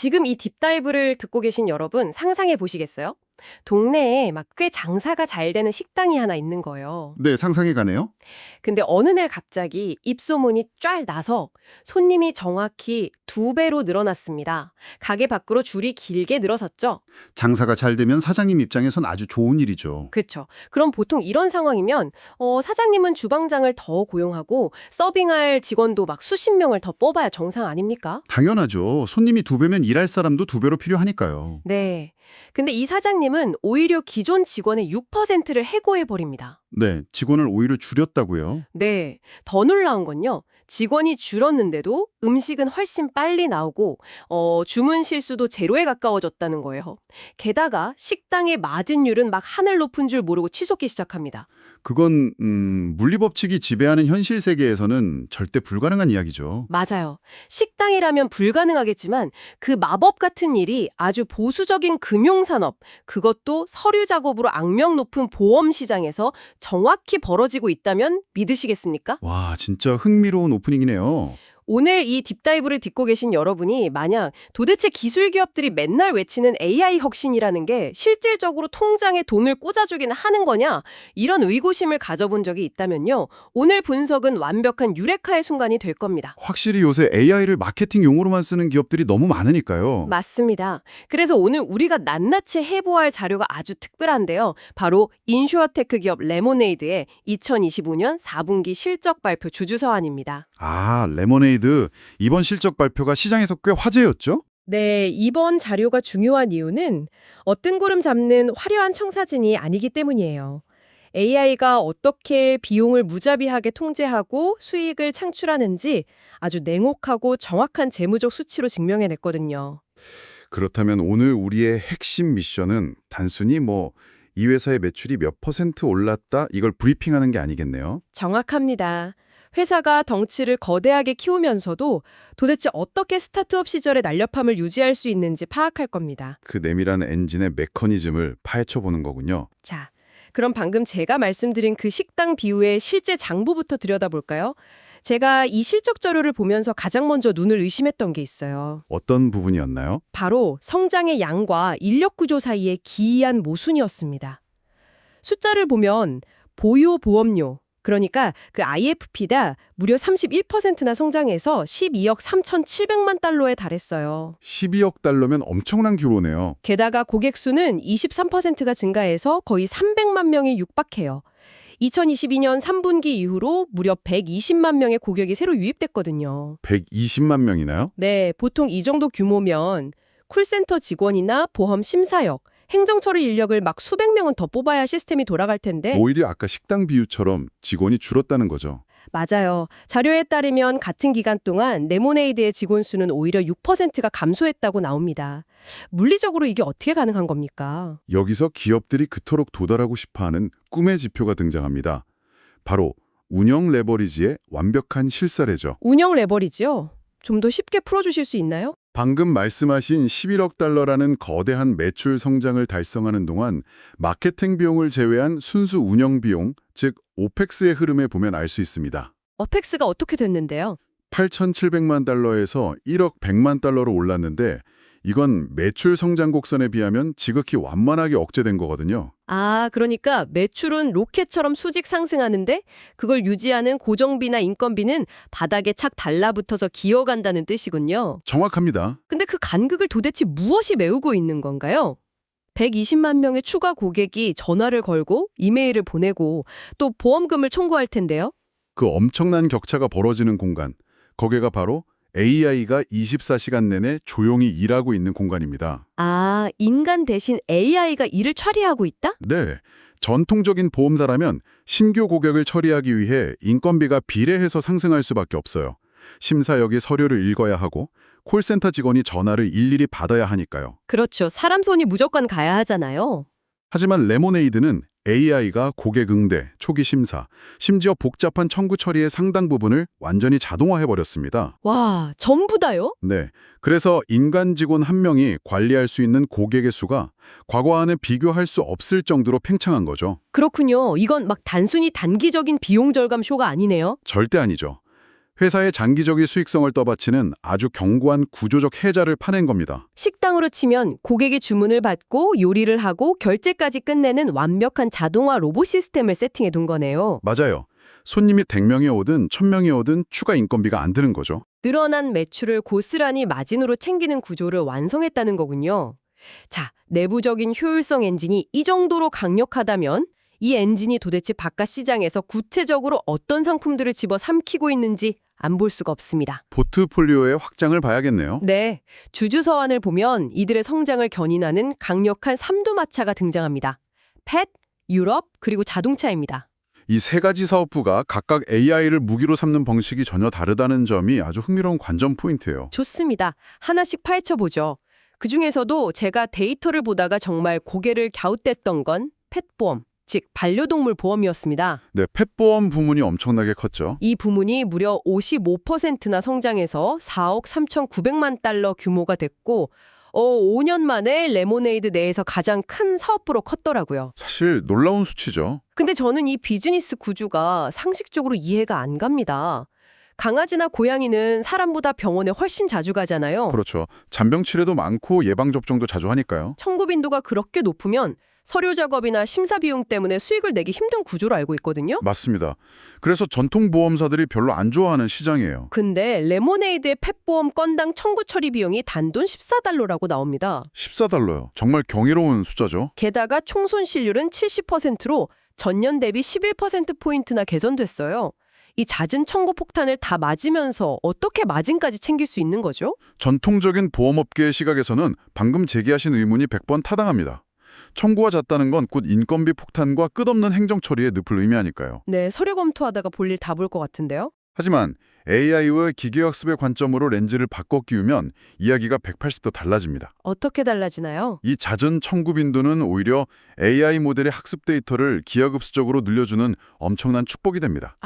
지금 이 딥다이브를 듣고 계신 여러분 상상해 보시겠어요? 동네에 막 꽤 장사가 잘 되는 식당이 하나 있는 거예요. 네, 상상이 가네요. 근데 어느 날 갑자기 입소문이 쫙 나서 손님이 정확히 2배로 늘어났습니다. 가게 밖으로 줄이 길게 늘어섰죠? 장사가 잘 되면 사장님 입장에선 아주 좋은 일이죠. 그쵸. 그럼 보통 이런 상황이면 사장님은 주방장을 더 고용하고 서빙할 직원도 막 수십 명을 더 뽑아야 정상 아닙니까? 당연하죠. 손님이 2배면 일할 사람도 2배로 필요하니까요. 네. 근데 이 사장님은 오히려 기존 직원의 6%를 해고해버립니다. 네, 직원을 오히려 줄였다고요. 네. 더 놀라운 건요. 직원이 줄었는데도 음식은 훨씬 빨리 나오고 주문 실수도 제로에 가까워졌다는 거예요. 게다가 식당의 마진율은 막 하늘 높은 줄 모르고 치솟기 시작합니다. 그건 물리법칙이 지배하는 현실 세계에서는 절대 불가능한 이야기죠. 맞아요. 식당이라면 불가능하겠지만 그 마법 같은 일이 아주 보수적인 금융산업, 그것도 서류 작업으로 악명 높은 보험 시장에서 정확히 벌어지고 있다면 믿으시겠습니까? 와, 진짜 흥미로운 오프닝이네요. 오늘 이 딥다이브를 듣고 계신 여러분이 만약 도대체 기술 기업들이 맨날 외치는 AI 혁신이라는 게 실질적으로 통장에 돈을 꽂아주긴 하는 거냐, 이런 의구심을 가져본 적이 있다면요. 오늘 분석은 완벽한 유레카의 순간이 될 겁니다. 확실히 요새 AI를 마케팅 용어로만 쓰는 기업들이 너무 많으니까요. 맞습니다. 그래서 오늘 우리가 낱낱이 해보아할 자료가 아주 특별한데요. 바로 인슈어테크 기업 레모네이드의 2025년 4분기 실적 발표 주주서한입니다. 아, 레모네이드. 이번 실적 발표가 시장에서 꽤 화제였죠? 네, 이번 자료가 중요한 이유는 뜬구름 잡는 화려한 청사진이 아니기 때문이에요. AI가 어떻게 비용을 무자비하게 통제하고 수익을 창출하는지 아주 냉혹하고 정확한 재무적 수치로 증명해냈거든요. 그렇다면 오늘 우리의 핵심 미션은 단순히 이 회사의 매출이 몇 % 올랐다 이걸 브리핑하는 게 아니겠네요. 정확합니다. 회사가 덩치를 거대하게 키우면서도 도대체 어떻게 스타트업 시절의 날렵함을 유지할 수 있는지 파악할 겁니다. 그 내밀한 엔진의 메커니즘을 파헤쳐보는 거군요. 자, 그럼 방금 제가 말씀드린 그 식당 비유의 실제 장부부터 들여다볼까요? 제가 이 실적 자료를 보면서 가장 먼저 눈을 의심했던 게 있어요. 어떤 부분이었나요? 바로 성장의 양과 인력 구조 사이의 기이한 모순이었습니다. 숫자를 보면 보유 보험료, 그러니까 그 IFP가 무려 31%나 성장해서 12억 3,700만 달러에 달했어요. 12억 달러면 엄청난 규모네요. 게다가 고객 수는 23%가 증가해서 거의 300만 명이 육박해요. 2022년 3분기 이후로 무려 120만 명의 고객이 새로 유입됐거든요. 120만 명이나요? 네, 보통 이 정도 규모면 콜센터 직원이나 보험 심사역, 행정처리 인력을 막 수백 명은 더 뽑아야 시스템이 돌아갈 텐데. 오히려 아까 식당 비유처럼 직원이 줄었다는 거죠. 맞아요. 자료에 따르면 같은 기간 동안 레모네이드의 직원 수는 오히려 6%가 감소했다고 나옵니다. 물리적으로 이게 어떻게 가능한 겁니까? 여기서 기업들이 그토록 도달하고 싶어하는 꿈의 지표가 등장합니다. 바로 운영 레버리지의 완벽한 실사례죠. 운영 레버리지요? 좀 더 쉽게 풀어주실 수 있나요? 방금 말씀하신 11억 달러라는 거대한 매출 성장을 달성하는 동안 마케팅 비용을 제외한 순수 운영 비용, 즉 오펙스의 흐름에 보면 알 수 있습니다. 어펙스가 어떻게 됐는데요? 8,700만 달러에서 1억 100만 달러로 올랐는데 이건 매출 성장 곡선에 비하면 지극히 완만하게 억제된 거거든요. 아, 그러니까 매출은 로켓처럼 수직 상승하는데 그걸 유지하는 고정비나 인건비는 바닥에 착 달라붙어서 기어간다는 뜻이군요. 정확합니다. 근데 그 간극을 도대체 무엇이 메우고 있는 건가요? 120만 명의 추가 고객이 전화를 걸고 이메일을 보내고 또 보험금을 청구할 텐데요. 그 엄청난 격차가 벌어지는 공간, 거기가 바로 AI가 24시간 내내 조용히 일하고 있는 공간입니다. 아, 인간 대신 AI가 일을 처리하고 있다? 네, 전통적인 보험사라면 신규 고객을 처리하기 위해 인건비가 비례해서 상승할 수밖에 없어요. 심사역이 서류를 읽어야 하고 콜센터 직원이 전화를 일일이 받아야 하니까요. 그렇죠. 사람 손이 무조건 가야 하잖아요. 하지만 레모네이드는 AI가 고객 응대, 초기 심사, 심지어 복잡한 청구 처리의 상당 부분을 완전히 자동화해버렸습니다. 와, 전부 다요? 네, 그래서 인간 직원 한 명이 관리할 수 있는 고객의 수가 과거와는 비교할 수 없을 정도로 팽창한 거죠. 그렇군요. 이건 막 단순히 단기적인 비용 절감 쇼가 아니네요. 절대 아니죠. 회사의 장기적인 수익성을 떠받치는 아주 견고한 구조적 해자를 파낸 겁니다. 식당으로 치면 고객이 주문을 받고 요리를 하고 결제까지 끝내는 완벽한 자동화 로봇 시스템을 세팅해 둔 거네요. 맞아요. 손님이 100명이 오든 1000명이 오든 추가 인건비가 안 드는 거죠. 늘어난 매출을 고스란히 마진으로 챙기는 구조를 완성했다는 거군요. 자, 내부적인 효율성 엔진이 이 정도로 강력하다면 이 엔진이 도대체 바깥 시장에서 구체적으로 어떤 상품들을 집어삼키고 있는지 안 볼 수가 없습니다. 포트폴리오의 확장을 봐야겠네요. 네, 주주서원을 보면 이들의 성장을 견인하는 강력한 삼두마차가 등장합니다. 펫, 유럽, 그리고 자동차입니다. 이 세 가지 사업부가 각각 AI를 무기로 삼는 방식이 전혀 다르다는 점이 아주 흥미로운 관전 포인트예요. 좋습니다. 하나씩 파헤쳐보죠. 그중에서도 제가 데이터를 보다가 정말 고개를 갸웃댔던 건 펫보험, 즉 반려동물 보험이었습니다. 네, 펫보험 부문이 엄청나게 컸죠. 이 부문이 무려 55%나 성장해서 4억 3,900만 달러 규모가 됐고 5년 만에 레모네이드 내에서 가장 큰 사업부로 컸더라고요. 사실 놀라운 수치죠. 근데 저는 이 비즈니스 구조가 상식적으로 이해가 안 갑니다. 강아지나 고양이는 사람보다 병원에 훨씬 자주 가잖아요. 그렇죠. 잔병 치레도 많고 예방접종도 자주 하니까요. 청구 빈도가 그렇게 높으면 서류 작업이나 심사 비용 때문에 수익을 내기 힘든 구조로 알고 있거든요. 맞습니다. 그래서 전통 보험사들이 별로 안 좋아하는 시장이에요. 근데 레모네이드의 펫보험 건당 청구 처리 비용이 단돈 14달러라고 나옵니다. 14달러요. 정말 경이로운 숫자죠. 게다가 총 손실률은 70%로 전년 대비 11%포인트나 개선됐어요. 이 잦은 청구 폭탄을 다 맞으면서 어떻게 마진까지 챙길 수 있는 거죠? 전통적인 보험업계의 시각에서는 방금 제기하신 의문이 100번 타당합니다. 청구가 잦다는 건 곧 인건비 폭탄과 끝없는 행정 처리의 늪을 의미하니까요. 네, 서류 검토하다가 볼일 다 볼 것 같은데요. 하지만 AI와 기계학습의 관점으로 렌즈를 바꿔 끼우면 이야기가 180도 달라집니다. 어떻게 달라지나요? 이 잦은 청구 빈도는 오히려 AI 모델의 학습 데이터를 기하급수적으로 늘려주는 엄청난 축복이 됩니다.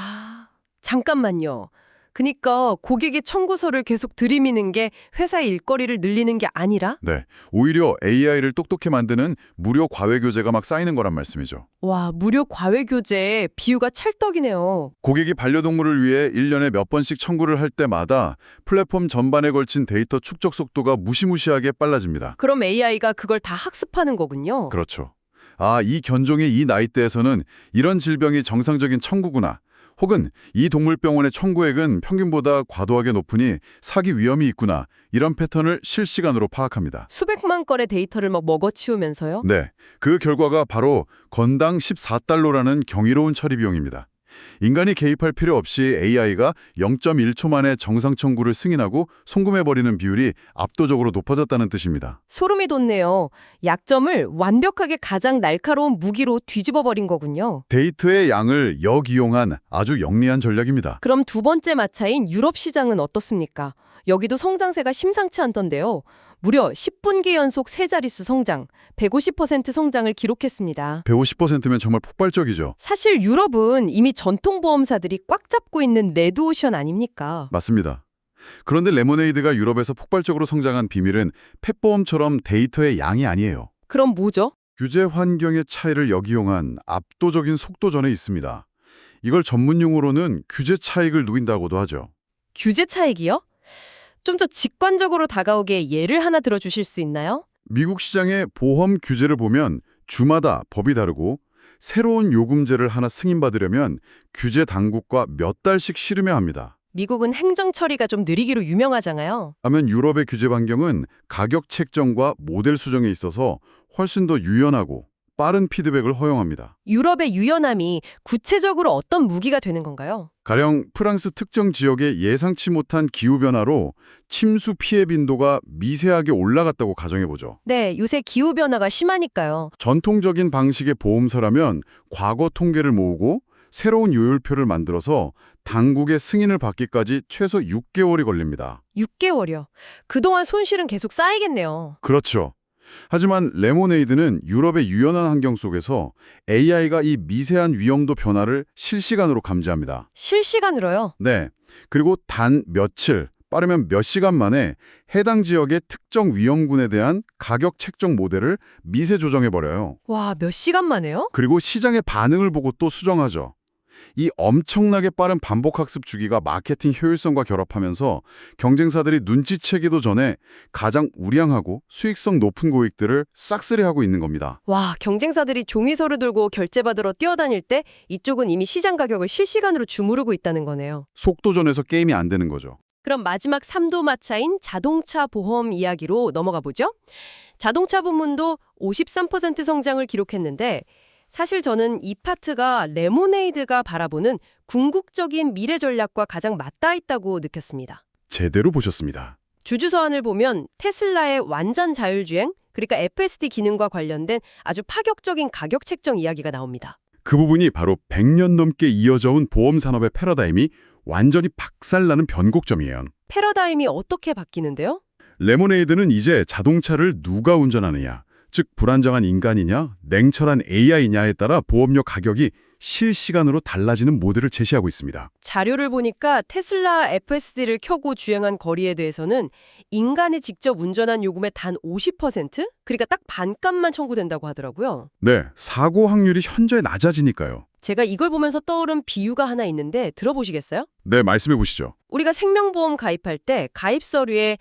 잠깐만요. 그니까 고객의 청구서를 계속 들이미는 게 회사의 일거리를 늘리는 게 아니라? 네, 오히려 AI를 똑똑히 만드는 무료 과외 교재가 막 쌓이는 거란 말씀이죠. 와, 무료 과외 교재 비유가 찰떡이네요. 고객이 반려동물을 위해 1년에 몇 번씩 청구를 할 때마다 플랫폼 전반에 걸친 데이터 축적 속도가 무시무시하게 빨라집니다. 그럼 AI가 그걸 다 학습하는 거군요. 그렇죠. 아, 이 견종의 이 나이대에서는 이런 질병이 정상적인 청구구나. 혹은 이 동물병원의 청구액은 평균보다 과도하게 높으니 사기 위험이 있구나. 이런 패턴을 실시간으로 파악합니다. 수백만 건의 데이터를 막 먹어치우면서요? 네, 그 결과가 바로 건당 14달러라는 경이로운 처리 비용입니다. 인간이 개입할 필요 없이 AI가 0.1초 만에 정상 청구를 승인하고 송금해버리는 비율이 압도적으로 높아졌다는 뜻입니다. 소름이 돋네요. 약점을 완벽하게 가장 날카로운 무기로 뒤집어버린 거군요. 데이터의 양을 역이용한 아주 영리한 전략입니다. 그럼 두 번째 마차인 유럽 시장은 어떻습니까? 여기도 성장세가 심상치 않던데요. 무려 10분기 연속 세 자릿수 성장, 150% 성장을 기록했습니다. 150%면 정말 폭발적이죠. 사실 유럽은 이미 전통 보험사들이 꽉 잡고 있는 레드오션 아닙니까? 맞습니다. 그런데 레모네이드가 유럽에서 폭발적으로 성장한 비밀은 펫보험처럼 데이터의 양이 아니에요. 그럼 뭐죠? 규제 환경의 차이를 역이용한 압도적인 속도전에 있습니다. 이걸 전문용어로는 규제 차익을 누린다고도 하죠. 규제 차익이요? 좀 더 직관적으로 다가오게 예를 하나 들어주실 수 있나요? 미국 시장의 보험 규제를 보면 주마다 법이 다르고 새로운 요금제를 하나 승인받으려면 규제 당국과 몇 달씩 씨름해야 합니다. 미국은 행정 처리가 좀 느리기로 유명하잖아요. 하면 유럽의 규제 환경은 가격 책정과 모델 수정에 있어서 훨씬 더 유연하고 빠른 피드백을 허용합니다. 유럽의 유연함이 구체적으로 어떤 무기가 되는 건가요? 가령 프랑스 특정 지역의 예상치 못한 기후변화로 침수 피해 빈도가 미세하게 올라갔다고 가정해보죠. 네, 요새 기후변화가 심하니까요. 전통적인 방식의 보험사라면 과거 통계를 모으고 새로운 요율표를 만들어서 당국의 승인을 받기까지 최소 6개월이 걸립니다. 6개월이요. 그동안 손실은 계속 쌓이겠네요. 그렇죠. 하지만 레모네이드는 유럽의 유연한 환경 속에서 AI가 이 미세한 위험도 변화를 실시간으로 감지합니다. 실시간으로요? 네. 그리고 단 며칠, 빠르면 몇 시간 만에 해당 지역의 특정 위험군에 대한 가격 책정 모델을 미세 조정해버려요. 와, 몇 시간 만에요? 그리고 시장의 반응을 보고 또 수정하죠. 이 엄청나게 빠른 반복학습 주기가 마케팅 효율성과 결합하면서 경쟁사들이 눈치채기도 전에 가장 우량하고 수익성 높은 고객들을 싹쓸이하고 있는 겁니다. 와, 경쟁사들이 종이서류 들고 결제받으러 뛰어다닐 때 이쪽은 이미 시장 가격을 실시간으로 주무르고 있다는 거네요. 속도전에서 게임이 안 되는 거죠. 그럼 마지막 삼도마차인 자동차 보험 이야기로 넘어가 보죠. 자동차 부문도 53% 성장을 기록했는데 사실 저는 이 파트가 레모네이드가 바라보는 궁극적인 미래 전략과 가장 맞닿아 있다고 느꼈습니다. 제대로 보셨습니다. 주주서한을 보면 테슬라의 완전 자율주행, 그러니까 FSD 기능과 관련된 아주 파격적인 가격 책정 이야기가 나옵니다. 그 부분이 바로 100년 넘게 이어져 온 보험 산업의 패러다임이 완전히 박살나는 변곡점이에요. 패러다임이 어떻게 바뀌는데요? 레모네이드는 이제 자동차를 누가 운전하느냐, 즉 불안정한 인간이냐, 냉철한 AI냐에 따라 보험료 가격이 실시간으로 달라지는 모델을 제시하고 있습니다. 자료를 보니까 테슬라 FSD를 켜고 주행한 거리에 대해서는 인간이 직접 운전한 요금의 단 50%? 그러니까 딱 반값만 청구된다고 하더라고요. 네, 사고 확률이 현저히 낮아지니까요. 제가 이걸 보면서 떠오른 비유가 하나 있는데 들어보시겠어요? 네, 말씀해 보시죠. 우리가 생명보험 가입할 때 가입 서류에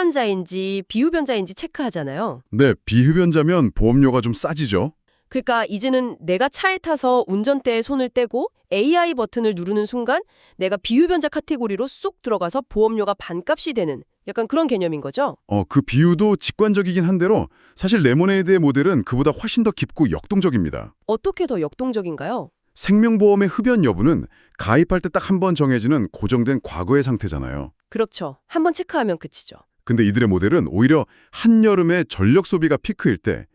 흡연자인지 비흡연자인지 체크하잖아요. 네, 비흡연자면 보험료가 좀 싸지죠. 그러니까 이제는 내가 차에 타서 운전대에 손을 떼고 AI 버튼을 누르는 순간 내가 비흡연자 카테고리로 쏙 들어가서 보험료가 반값이 되는 약간 그런 개념인 거죠. 그 비유도 직관적이긴 한데로 사실 레모네이드의 모델은 그보다 훨씬 더 깊고 역동적입니다. 어떻게 더 역동적인가요? 생명보험의 흡연 여부는 가입할 때 딱 한 번 정해지는 고정된 과거의 상태잖아요. 그렇죠. 한번 체크하면 그치죠. 근데 이들의 모델은 오히려 한여름에 전력 소비가 피크일 때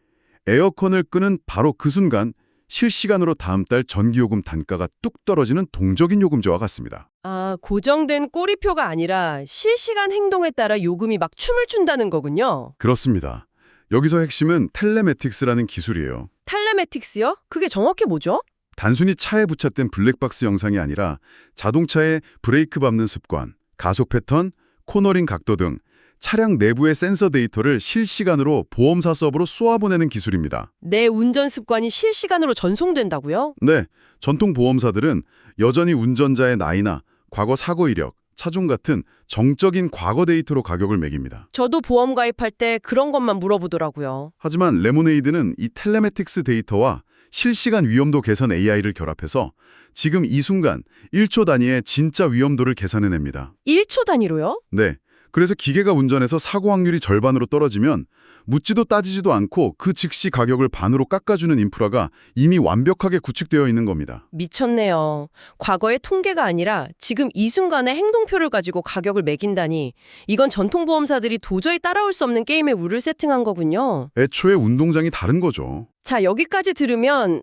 에어컨을 끄는 바로 그 순간 실시간으로 다음 달 전기요금 단가가 뚝 떨어지는 동적인 요금제와 같습니다. 아, 고정된 꼬리표가 아니라 실시간 행동에 따라 요금이 막 춤을 춘다는 거군요. 그렇습니다. 여기서 핵심은 텔레매틱스라는 기술이에요. 텔레매틱스요? 그게 정확히 뭐죠? 단순히 차에 부착된 블랙박스 영상이 아니라 자동차의 브레이크 밟는 습관, 가속 패턴, 코너링 각도 등 차량 내부의 센서 데이터를 실시간으로 보험사 서버로 쏘아보내는 기술입니다. 내 운전 습관이 실시간으로 전송된다고요? 네, 전통 보험사들은 여전히 운전자의 나이나 과거 사고 이력, 차종 같은 정적인 과거 데이터로 가격을 매깁니다. 저도 보험 가입할 때 그런 것만 물어보더라고요. 하지만 레모네이드는 이 텔레매틱스 데이터와 실시간 위험도 개선 AI를 결합해서 지금 이 순간 1초 단위의 진짜 위험도를 계산해냅니다. 1초 단위로요? 네, 그래서 기계가 운전해서 사고 확률이 절반으로 떨어지면 묻지도 따지지도 않고 그 즉시 가격을 반으로 깎아주는 인프라가 이미 완벽하게 구축되어 있는 겁니다. 미쳤네요. 과거의 통계가 아니라 지금 이 순간의 행동표를 가지고 가격을 매긴다니 이건 전통보험사들이 도저히 따라올 수 없는 게임의 룰을 세팅한 거군요. 애초에 운동장이 다른 거죠. 자, 여기까지 들으면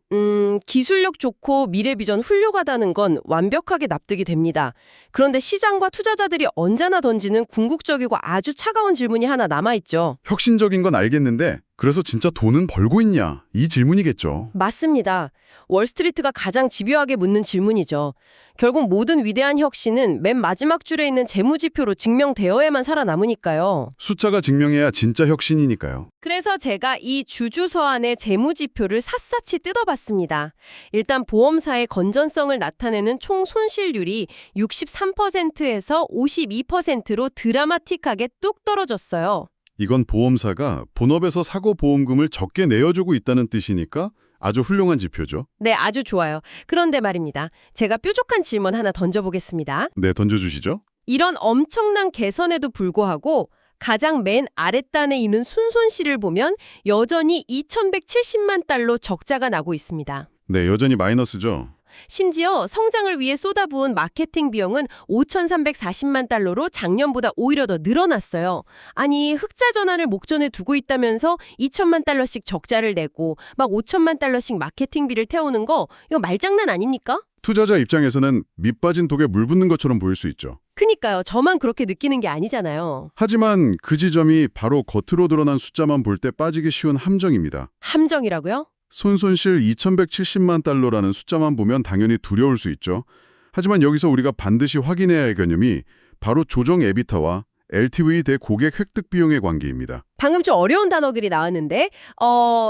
기술력 좋고 미래 비전 훌륭하다는 건 완벽하게 납득이 됩니다. 그런데 시장과 투자자들이 언제나 던지는 궁극적이고 아주 차가운 질문이 하나 남아있죠. 혁신적인 건 알겠는데 그래서 진짜 돈은 벌고 있냐? 이 질문이겠죠. 맞습니다. 월스트리트가 가장 집요하게 묻는 질문이죠. 결국 모든 위대한 혁신은 맨 마지막 줄에 있는 재무지표로 증명되어야만 살아남으니까요. 숫자가 증명해야 진짜 혁신이니까요. 그래서 제가 이 주주서안의 재무지표를 샅샅이 뜯어봤습니다. 일단 보험사의 건전성을 나타내는 총 손실률이 63%에서 52%로 드라마틱하게 뚝 떨어졌어요. 이건 보험사가 본업에서 사고 보험금을 적게 내어주고 있다는 뜻이니까 아주 훌륭한 지표죠. 네, 아주 좋아요. 그런데 말입니다. 제가 뾰족한 질문 하나 던져보겠습니다. 네, 던져주시죠. 이런 엄청난 개선에도 불구하고 가장 맨 아랫단에 있는 순손실을 보면 여전히 2,170만 달러 적자가 나고 있습니다. 네, 여전히 마이너스죠. 심지어 성장을 위해 쏟아부은 마케팅 비용은 5,340만 달러로 작년보다 오히려 더 늘어났어요. 아니, 흑자 전환을 목전에 두고 있다면서 2천만 달러씩 적자를 내고 막 5천만 달러씩 마케팅비를 태우는 거 이거 말장난 아닙니까? 투자자 입장에서는 밑 빠진 독에 물 붓는 것처럼 보일 수 있죠. 그니까요. 저만 그렇게 느끼는 게 아니잖아요. 하지만 그 지점이 바로 겉으로 드러난 숫자만 볼 때 빠지기 쉬운 함정입니다. 함정이라고요? 손실 2,170만 달러라는 숫자만 보면 당연히 두려울 수 있죠. 하지만 여기서 우리가 반드시 확인해야 할 개념이 바로 조정 에비타와 LTV 대 고객 획득 비용의 관계입니다. 방금 좀 어려운 단어들이 나왔는데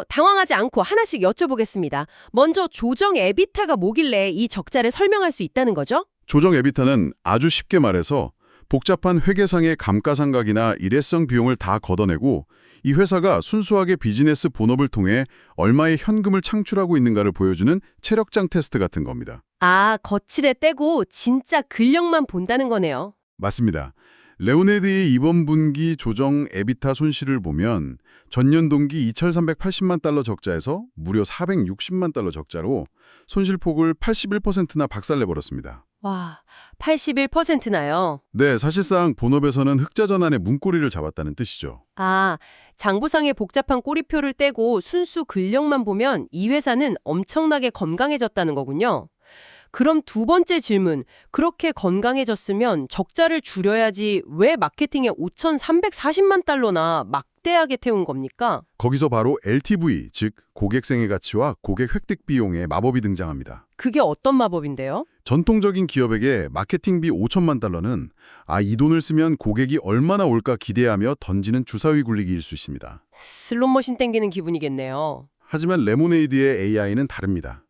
당황하지 않고 하나씩 여쭤보겠습니다. 먼저 조정 에비타가 뭐길래 이 적자를 설명할 수 있다는 거죠? 조정 에비타는 아주 쉽게 말해서 복잡한 회계상의 감가상각이나 일회성 비용을 다 걷어내고 이 회사가 순수하게 비즈니스 본업을 통해 얼마의 현금을 창출하고 있는가를 보여주는 체력장 테스트 같은 겁니다. 아, 거칠에 떼고 진짜 근력만 본다는 거네요. 맞습니다. 레오네드의 이번 분기 조정 에비타 손실을 보면 전년 동기 2,380만 달러 적자에서 무려 460만 달러 적자로 손실폭을 81%나 박살내버렸습니다. 와, 81%나요. 네, 사실상 본업에서는 흑자 전환의 문고리를 잡았다는 뜻이죠. 아, 장부상의 복잡한 꼬리표를 떼고 순수 근력만 보면 이 회사는 엄청나게 건강해졌다는 거군요. 그럼 두 번째 질문, 그렇게 건강해졌으면 적자를 줄여야지 왜 마케팅에 5,340만 달러나 막대하게 태운 겁니까? 거기서 바로 LTV, 즉 고객생애 가치와 고객 획득 비용의 마법이 등장합니다. 그게 어떤 마법인데요? 전통적인 기업에게 마케팅비 5천만 달러는 이 돈을 쓰면 고객이 얼마나 올까 기대하며 던지는 주사위 굴리기일 수 있습니다. 슬롯머신 땡기는 기분이겠네요. 하지만 레모네이드의 AI는 다릅니다.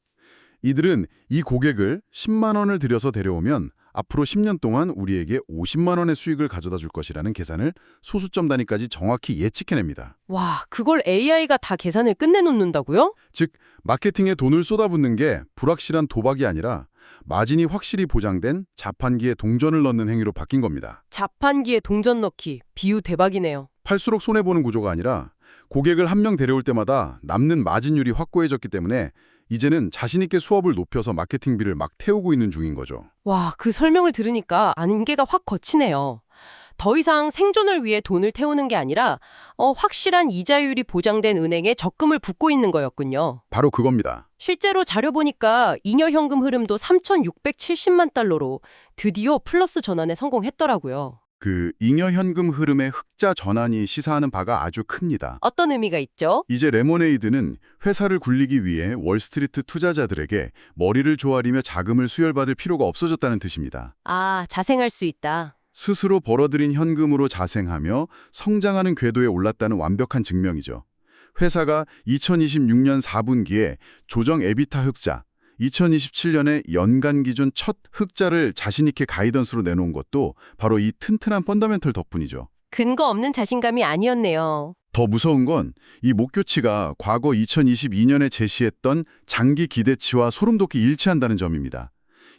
이들은 이 고객을 10만 원을 들여서 데려오면 앞으로 10년 동안 우리에게 50만 원의 수익을 가져다 줄 것이라는 계산을 소수점 단위까지 정확히 예측해냅니다. 와, 그걸 AI가 다 계산을 끝내놓는다고요? 즉, 마케팅에 돈을 쏟아붓는 게 불확실한 도박이 아니라 마진이 확실히 보장된 자판기에 동전을 넣는 행위로 바뀐 겁니다. 자판기에 동전 넣기, 비유 대박이네요. 팔수록 손해보는 구조가 아니라 고객을 한 명 데려올 때마다 남는 마진율이 확고해졌기 때문에 이제는 자신있게 수업을 높여서 마케팅비를 막 태우고 있는 중인 거죠. 와, 그 설명을 들으니까 안개가 확 걷히네요. 더 이상 생존을 위해 돈을 태우는 게 아니라 확실한 이자율이 보장된 은행에 적금을 붓고 있는 거였군요. 바로 그겁니다. 실제로 자료 보니까 잉여 현금 흐름도 3,670만 달러로 드디어 플러스 전환에 성공했더라고요. 그 잉여 현금 흐름의 흑자 전환이 시사하는 바가 아주 큽니다. 어떤 의미가 있죠? 이제 레모네이드는 회사를 굴리기 위해 월스트리트 투자자들에게 머리를 조아리며 자금을 수혈받을 필요가 없어졌다는 뜻입니다. 아, 자생할 수 있다. 스스로 벌어들인 현금으로 자생하며 성장하는 궤도에 올랐다는 완벽한 증명이죠. 회사가 2026년 4분기에 조정 에비타 흑자, 2027년에 연간 기준 첫 흑자를 자신있게 가이던스로 내놓은 것도 바로 이 튼튼한 펀더멘털 덕분이죠. 근거 없는 자신감이 아니었네요. 더 무서운 건 이 목표치가 과거 2022년에 제시했던 장기 기대치와 소름돋게 일치한다는 점입니다.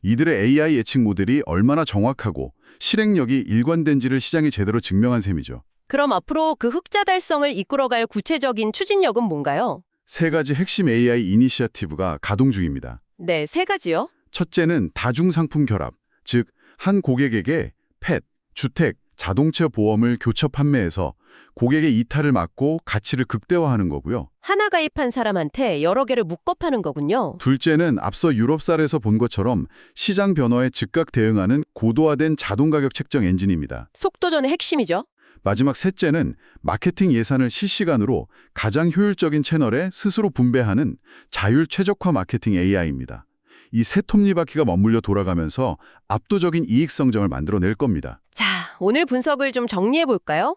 이들의 AI 예측 모델이 얼마나 정확하고 실행력이 일관된지를 시장이 제대로 증명한 셈이죠. 그럼 앞으로 그 흑자 달성을 이끌어갈 구체적인 추진력은 뭔가요? 세 가지 핵심 AI 이니시어티브가 가동 중입니다. 네, 세 가지요. 첫째는 다중상품 결합, 즉 한 고객에게 펫, 주택, 자동차 보험을 교차 판매해서 고객의 이탈을 막고 가치를 극대화하는 거고요. 하나 가입한 사람한테 여러 개를 묶어 파는 거군요. 둘째는 앞서 유럽사례에서 본 것처럼 시장 변화에 즉각 대응하는 고도화된 자동가격 책정 엔진입니다. 속도전의 핵심이죠. 마지막 셋째는 마케팅 예산을 실시간으로 가장 효율적인 채널에 스스로 분배하는 자율 최적화 마케팅 AI입니다. 이 세 톱니바퀴가 맞물려 돌아가면서 압도적인 이익 성장을 만들어낼 겁니다. 자, 오늘 분석을 좀 정리해 볼까요?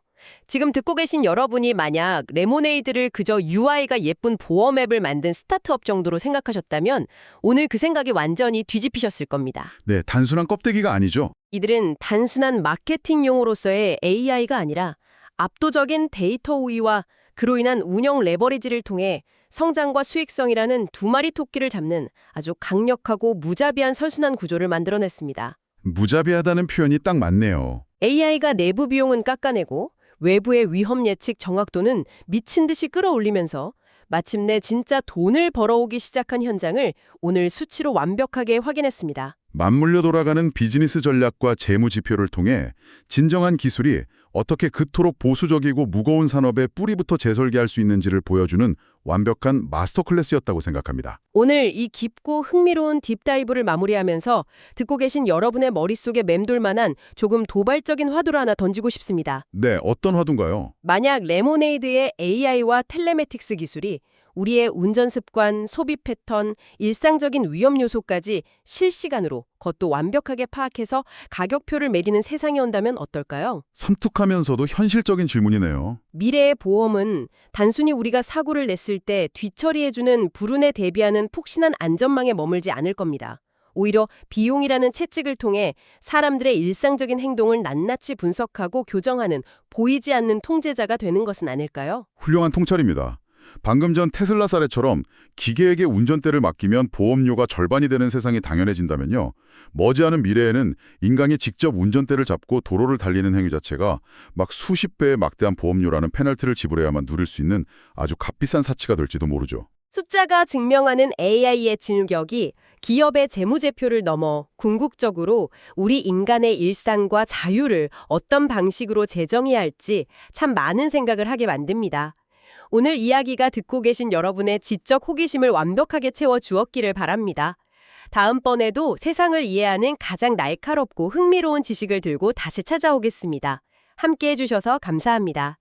지금 듣고 계신 여러분이 만약 레모네이드를 그저 UI가 예쁜 보험 앱을 만든 스타트업 정도로 생각하셨다면 오늘 그 생각이 완전히 뒤집히셨을 겁니다. 네, 단순한 껍데기가 아니죠. 이들은 단순한 마케팅용으로서의 AI가 아니라 압도적인 데이터 우위와 그로 인한 운영 레버리지를 통해 성장과 수익성이라는 두 마리 토끼를 잡는 아주 강력하고 무자비한 설순환 구조를 만들어냈습니다. 무자비하다는 표현이 딱 맞네요. AI가 내부 비용은 깎아내고 외부의 위험 예측 정확도는 미친 듯이 끌어올리면서 마침내 진짜 돈을 벌어오기 시작한 현장을 오늘 수치로 완벽하게 확인했습니다. 맞물려 돌아가는 비즈니스 전략과 재무 지표를 통해 진정한 기술이 어떻게 그토록 보수적이고 무거운 산업의 뿌리부터 재설계할 수 있는지를 보여주는 완벽한 마스터 클래스였다고 생각합니다. 오늘 이 깊고 흥미로운 딥다이브를 마무리하면서 듣고 계신 여러분의 머릿속에 맴돌 만한 조금 도발적인 화두를 하나 던지고 싶습니다. 네, 어떤 화두인가요? 만약 레모네이드의 AI와 텔레매틱스 기술이 우리의 운전 습관, 소비 패턴, 일상적인 위험 요소까지 실시간으로 그것도 완벽하게 파악해서 가격표를 매리는 세상이 온다면 어떨까요? 섬뜩하면서도 현실적인 질문이네요. 미래의 보험은 단순히 우리가 사고를 냈을 때 뒤처리해주는 불운에 대비하는 푹신한 안전망에 머물지 않을 겁니다. 오히려 비용이라는 채찍을 통해 사람들의 일상적인 행동을 낱낱이 분석하고 교정하는 보이지 않는 통제자가 되는 것은 아닐까요? 훌륭한 통찰입니다. 방금 전 테슬라 사례처럼 기계에게 운전대를 맡기면 보험료가 절반이 되는 세상이 당연해진다면요. 머지않은 미래에는 인간이 직접 운전대를 잡고 도로를 달리는 행위 자체가 막 수십 배의 막대한 보험료라는 페널티를 지불해야만 누릴 수 있는 아주 값비싼 사치가 될지도 모르죠. 숫자가 증명하는 AI의 진격이 기업의 재무제표를 넘어 궁극적으로 우리 인간의 일상과 자유를 어떤 방식으로 재정해야 할지 참 많은 생각을 하게 만듭니다. 오늘 이야기가 듣고 계신 여러분의 지적 호기심을 완벽하게 채워주었기를 바랍니다. 다음번에도 세상을 이해하는 가장 날카롭고 흥미로운 지식을 들고 다시 찾아오겠습니다. 함께 해주셔서 감사합니다.